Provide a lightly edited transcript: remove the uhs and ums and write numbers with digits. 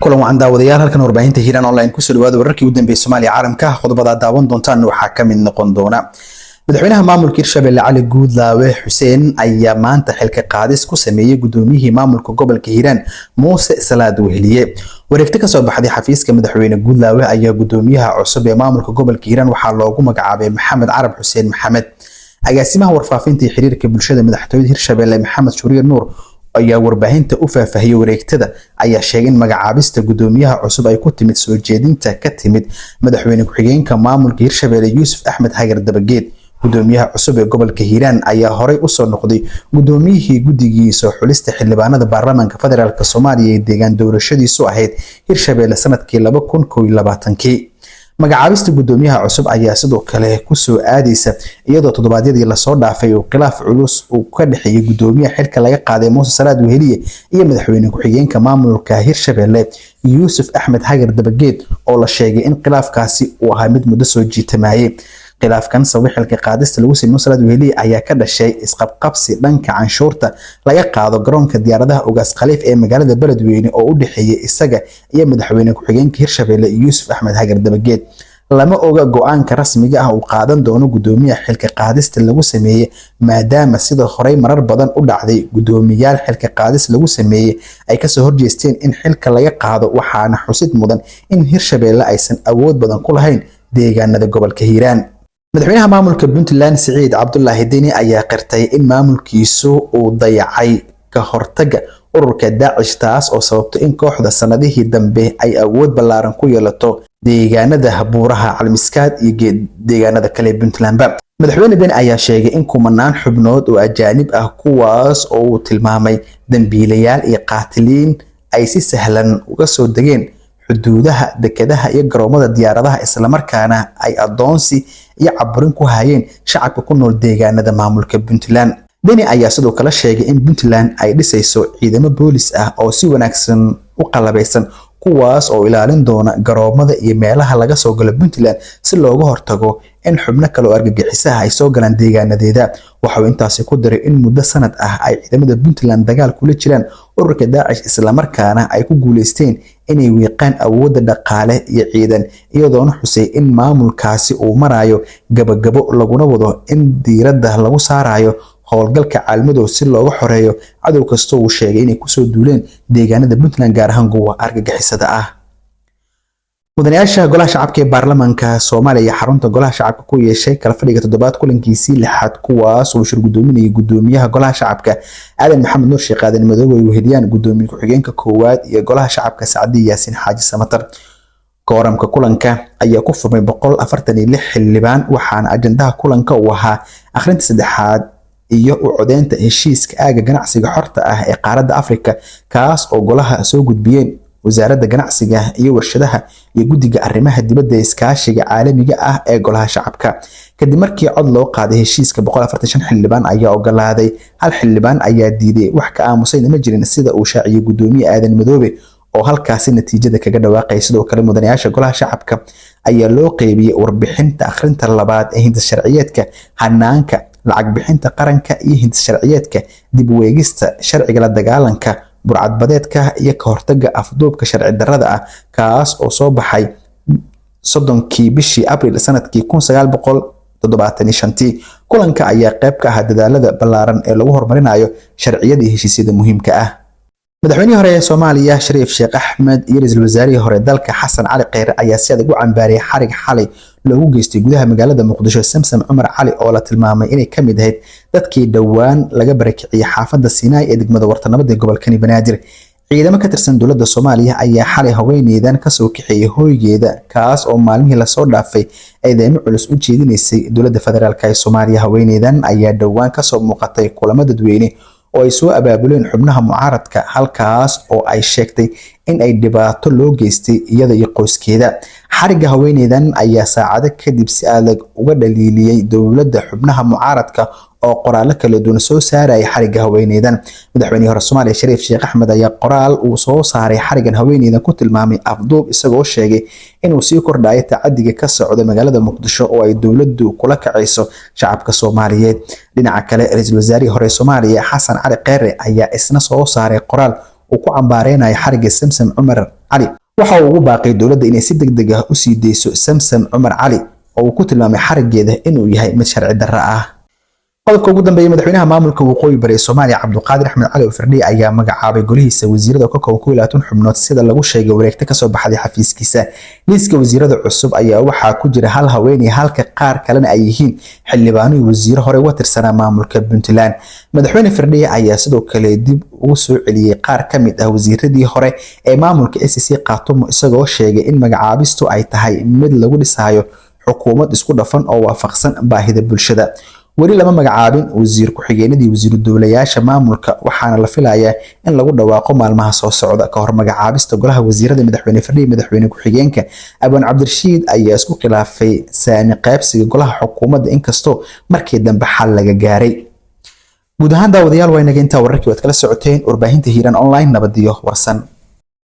kulan wacan daawadayaal halkan warbaahinta Hiiraan online ku soo dhawaada wararkii u dambeeyay Soomaaliya caalamka qodobada daawan doontaan waxa ka mid noqon doona madaxweynaha maamulka Hirshabelle Cali Guudlaawe Xuseen ayaa maanta xilka qaadis ku sameeyay gudoomiyihii maamulka gobolka Hiiraan Muuse Salaad Weheliye wareegta ka soo baxday xafiiska madaxweyne Guudlaawe ayaa gudoomiyaha cusub ee maamulka gobolka Hiiraan waxaa loogu magacaabay Maxamed Carab Xuseen Maxamed agaasimaha warfaafinta xiriirka bulshada madaxtooyada Hirshabelle Maxamed Shuriir Nuur ayaa warbaahinta u faahfaahiyay wareegtada ayaa sheegay in magacaabista gudoomiyaha cusub ay ku timid soo jeedinta ka timid madaxweyne ku-xigeenka maamulka Hirshabelle Yuusuf Axmed Hagar Dabageed gudoomiyaha cusub ee gobolka Hiiraan ayaa horey u soo noqday gudoomiyihii guddigiisa xulista xildhibaanada baarlamaanka federaalka Soomaaliya ee deegaan doorashadiisu ahayd Hirshabelle sanadkii 2022 magacaabista gudoomiyaha cusub ayaa sidoo kale ku soo aadaysa iyadoo toddobaadyadii la soo dhaafay oo khilaaf culus uu ka dhaxeeyay gudoomiyaha xilka laga qaaday Muuse Salaad Weheliye iyo madaxweyne ku-xigeenka maamulka Hirshabelle Yuusuf Axmed Hagar Dabageed oo la sheegay in khilaafkaasi uu ahaa mid muddo soo jiitamayay khilaafkan sabab xilka qaadista lagu sameeyay Salaad Weheliye ayaa ka dhashay isqabqabsi dhanka canshuurta laga qaado garoonka diyaaradaha Ugaas Khaliif ee magaalada Beledweyne oo u dhaxeeyay isaga iyo madaxweyne ku-xigeenka Hirshabelle Yuusuf Axmed Hagar Dabageed lama oga go'aanka rasmiga ah uu qaadan doono gudoomiyaha xilka qaadista lagu sameeyay maadaama sida horey marar badan u dhacday gudoomiyaal xilka qaadis lagu sameeyay ay ka soo horjeesteen in xilka laga qaado waxaana xusid mudan in Hirshabelle aysan awood badan ku lahayn deegaanada gobolka Hiiraan madaxweynaha maamulka Puntland Siciid Cabdullaahi Deni ayaa qirtay in maamulkiisu uu dayacay ka hortaga ururka Daacish taas oo sababtay in kooxda sanadihii dambe ay awood ballaaran ku yeelato deegaanada buuraha Calmiskaad iyo deegaanada kale Puntland madaxweyne Deni ayaa sheegay in kumanaan xubnood oo ajaanib ah kuwaas oo uu tilmaamay dambiilayaal iyo qaatiliin ay si sahlan uga soo degeen xuduudaha dekedaha iyo garoomada diyaaradaha isla markaana ay adoonsi iyo caburin ku hayeen shacabka ku nool deegaanada maamulka Puntland Deni ayaa sidoo kale sheegay in Puntland ay dhisayso ciidamo boolis ah oo si wanaagsan u qalabeysan kuwaas oo ilaalin doona garoomada iyo meelaha laga soo galo Puntland si looga hortago in xubno kale oo argagixisaha ay soo galaan deegaanadeeda waxa uu intaasi ku daray in muddo sanad ah ay ciidamada Puntland dagaal kula jiraan ururka Daacish isla markaana ay ku guuleysteen inay wiiqaan awoodda dhaqaale iyo ciidan iyadoona xusay in maamulkaasi uu marayo gabagabo laguna wado in diiradda lagu saarayo howlgalka caalamiga si looga xoreeyo cadow kasta uu sheegay inay ku soo duuleen deegaanada Puntland gaar ahaan kuwa argagixisada ah mudanayaasha golaha shacabka ee baarlamaanka Soomaaliya xarunta golaha shacabka ku yeeshay kala fadhiga toddobaad kulankiisii lixaad kuwaas oo shir gudoominaya gudoomiyaha golaha shacabka Aadan Maxamed Nuur Sheekh Aadan Madoobe ay weheliyaan gudoomiye ku-xigeenka koowaad iyo golaha shacabka Saacidi Yaasiin Xaaji Samatar kooramka kulanka ayaa ku furmay 146 xildhibaan waxaana ajandaha kulanka uu ahaa akhrinta saddexaad iyo u codeynta heshiiska aaga ganacsiga xorta ah ee qaaradda Afrika kaas oo golaha soo gudbiyeen wasaaradda ganacsiga iyo warshadaha iyo guddiga arrimaha dibadda iskaashiga caalamiga ah ee golaha shacabka kadib markii cod loo qaaday heshiiska 145 xildhibaan ayaa ogolaaday hal xildhibaan ayaa diiday wax ka aamusayna ma jirin sida uu shaaciyay gudoomiye Aadan Madoobe oo halkaasi natiijada kaga dhawaaqay sidoo kale mudanayaasha golaha shacabka ayaa loo qeybiyay warbixinta akhrinta labaad ee hindis sharciyeedka hanaanka lacag bixinta qaranka iyo hindis sharciyeedka dib u eegista sharciga la dagaalanka burcadbadeedka iyo ka hortagga afduubka sharci darrada ah kaas oo soo baxay 30kii bishii Abriil sanadkii 1975 kulanka ayaa qayb ka ah dadaalada ballaaran ee lagu horumarinayo sharciyada iyo heshiisyada muhiimka ah madaxweynihii hore ee Soomaaliya Shariif Sheekh Axmed iyo ra'iisul wasaarihii hore dalka Xasan Cali Kheyre ayaa si adag u cambaariyay xarig xalay loogu geystay gudaha magaalada Muqdisho Samsam Cumar Cali oo la tilmaamay inay ka mid ahayd dadkii dhawaan laga barakiciyay xaafadda Sinai ee degmada Wartanimada ee gobolka Banaadir ciidamo ka tirsan dowladda Soomaaliya ayaa xalay haweeneydan ka soo kaxeeyay hooygeeda kaas oo maalmihii la soo dhaafay eedeymo culus u jeedinaysay dowladda federaalka ee Soomaaliya haweeneydan ayaa dhawaan ka soo muuqatay kulamo dadweyne oo ay soo abaabuleen xubnaha mucaaradka halkaas oo ay sheegtay in ay dhibaato loo geystay iyada iyo qoyskeeda xariga haweeneydan ayaa saacado kadib si adag uga dhaliiliyay dowladda xubnaha mucaaradka oo qoraal kala duwan soo saaray xariga haweeneydan madaxweynaha hore Soomaaliya Shariif Sheekh Axmed ayaa qoraal uu soo saaray xarigan haweeneydan ku tilmaamay afduub isagoo sheegay inuu sii kordhayo tacadiga ka socda magaalada Muqdisho oo ay dowladdu kula kacayso shacabka Soomaaliyeed dhinaca kale ra'iisul wasaarihii hore Soomaaliya Xasan Cali Kheyre ayaa isna soo saaray qoraal uu ku cambaareynaya xariga Samsam Cumar Cali. waxa uu ugu baaqay dowladda inay si degdeg ah u sii deyso Samsam Cumar Cali oo uu ku tilmaamay xarigeeda inuu yahay mid sharci darro ah. qodobka ugu dambeeyay madaxweynaha maamulka waqooyi bari Soomaaliya Cabduqaadir Axmed Cali Firdhi ayaa magacaabay golihiisa wasiirada ka kooban 12 xubnood sida lagu sheegay wareegta ka soo baxday xafiiskiisa. liiska wasiirada cusub ayaa waxaa ku jira hal haweeney halka qaar kalena ay yihiin xildhibaano iyo wasiiro hore uga tirsanaa maamulka Puntland. madaxweyne Firdhi ayaa sidoo kale dib ugu soo celiyay qaar ka mid ah wasiiradii hore ee maamulka SCC Qaatumo isagoo sheegay in magacaabistu ay tahay mid lagu dhisayo xukuumad isku dhafan oo waafaqsan baahida bulshada. weli lama magacaabin wasiir ku-xigeenadii wasiiru dowlayaasha maamulka waxaana la filayaa in lagu dhawaaqo maalmaha soo socda ka hor magacaabista golaha wasiirada madaxweyne Firdhi madaxweyne ku-xigeenka Abaan Cabdirashiid ayaa isku khilaafay saami qaybsiga golaha xukuumadda inkastoo markii dambe xal laga gaaray. guud ahaan daawadayaal waa inaga intaa wararkii waad kala socoteen warbaahinta Hiiraan Online nabadiyo warsan.